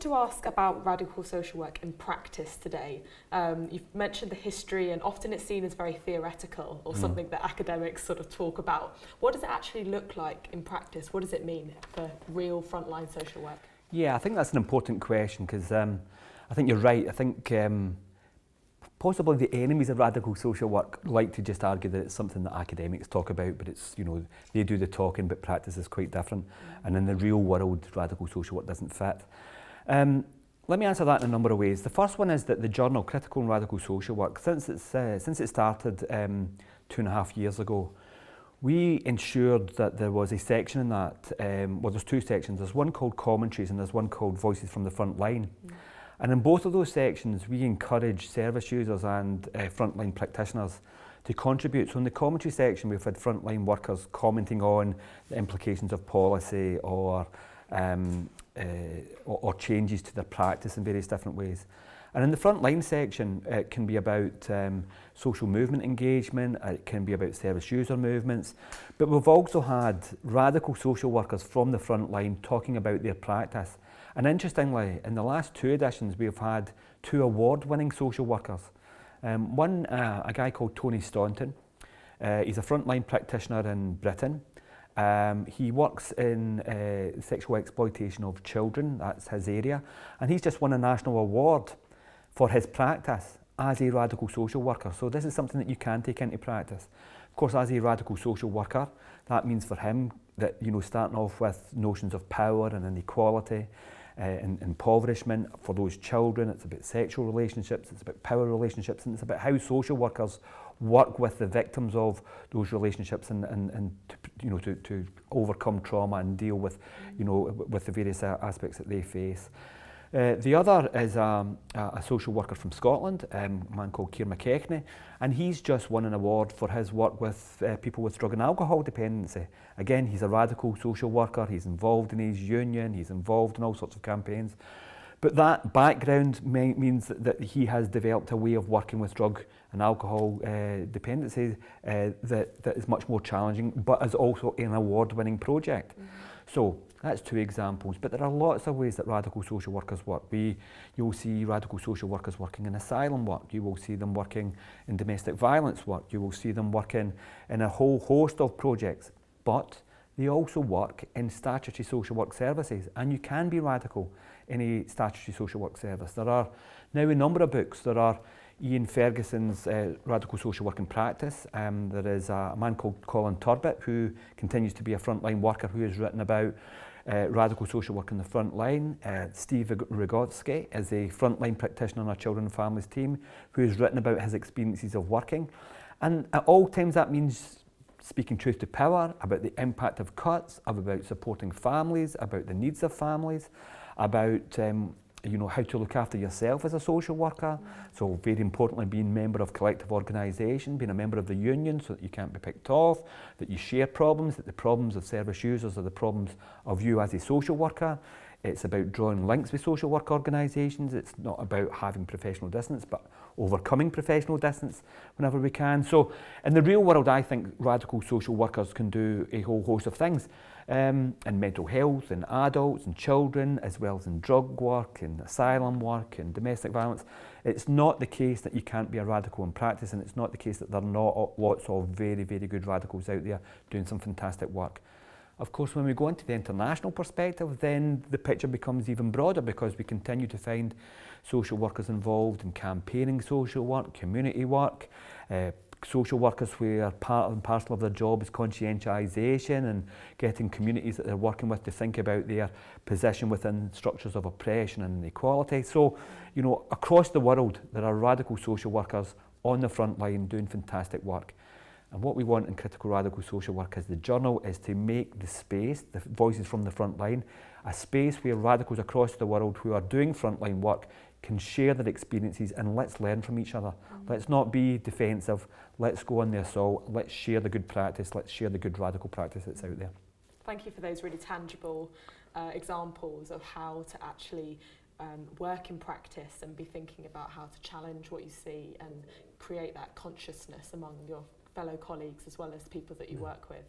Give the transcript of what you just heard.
to ask about radical social work in practice today. You've mentioned the history, and often it's seen as very theoretical or something that academics sort of talk about. What does it actually look like in practice? What does it mean for real frontline social work? Yeah, I think that's an important question because I think you're right. I think possibly the enemies of radical social work like to just argue that it's something that academics talk about, but it's, you know, they do the talking, but practice is quite different. And in the real world, radical social work doesn't fit. Let me answer that in a number of ways. The first one is that the journal, Critical and Radical Social Work, since it started 2.5 years ago, we ensured that there was a section in that, well, there's two sections. There's one called Commentaries and there's one called Voices from the Front Line. And in both of those sections, we encourage service users and frontline practitioners to contribute. So in the commentary section, we've had frontline workers commenting on the implications of policy or changes to their practice in various different ways. And in the frontline section, it can be about social movement engagement, it can be about service user movements, but we've also had radical social workers from the front line talking about their practice. And interestingly, in the last two editions, we've had 2 award-winning social workers. One, a guy called Tony Staunton. He's a frontline practitioner in Britain. He works in sexual exploitation of children, that's his area, and he's just won a national award for his practice as a radical social worker. So this is something that you can take into practice. Of course, as a radical social worker, that means for him that, you know, starting off with notions of power and inequality, and impoverishment for those children, it's about sexual relationships, it's about power relationships, and it's about how social workers work with the victims of those relationships and to, you know, to overcome trauma and deal with, you know, with the various aspects that they face. The other is a social worker from Scotland, a man called Keir McKechnie, and he's just won an award for his work with people with drug and alcohol dependency. Again, he's a radical social worker, he's involved in his union, he's involved in all sorts of campaigns. But that background means that he has developed a way of working with drug and alcohol dependency that is much more challenging, but is also an award-winning project. So that's 2 examples, but there are lots of ways that radical social workers work. You'll see radical social workers working in asylum work, you will see them working in domestic violence work, you will see them working in a whole host of projects, but they also work in statutory social work services, and you can be radical in a statutory social work service. There are now a number of books. There are Ian Ferguson's Radical Social Work in Practice. There is a man called Colin Turbett who continues to be a frontline worker who has written about radical social work in the front line. Steve Rogotsky is a frontline practitioner on our children and families team who has written about his experiences of working. And at all times that means speaking truth to power, about the impact of cuts, about supporting families, about the needs of families, about you know, how to look after yourself as a social worker. So very importantly, being a member of collective organisation, being a member of the union so that you can't be picked off, that you share problems, that the problems of service users are the problems of you as a social worker. It's about drawing links with social work organisations. It's not about having professional distance, but overcoming professional distance whenever we can. So in the real world, I think radical social workers can do a whole host of things in mental health, in adults and children, as well as in drug work, in asylum work, in domestic violence. It's not the case that you can't be a radical in practice, and it's not the case that there are not lots of very, very good radicals out there doing some fantastic work. Of course, when we go into the international perspective, then the picture becomes even broader because we continue to find social workers involved in campaigning social work, community work, social workers where part and parcel of their job is conscientisation and getting communities that they're working with to think about their position within structures of oppression and inequality. So, you know, across the world, there are radical social workers on the front line doing fantastic work. And what we want in Critical Radical Social Work as the journal is to make the space, the voices from the front line, a space where radicals across the world who are doing frontline work can share their experiences, and let's learn from each other. Let's not be defensive, let's go on the assault, let's share the good practice, let's share the good radical practice that's out there. Thank you for those really tangible examples of how to actually work in practice and be thinking about how to challenge what you see and create that consciousness among your fellow colleagues as well as people that you work with.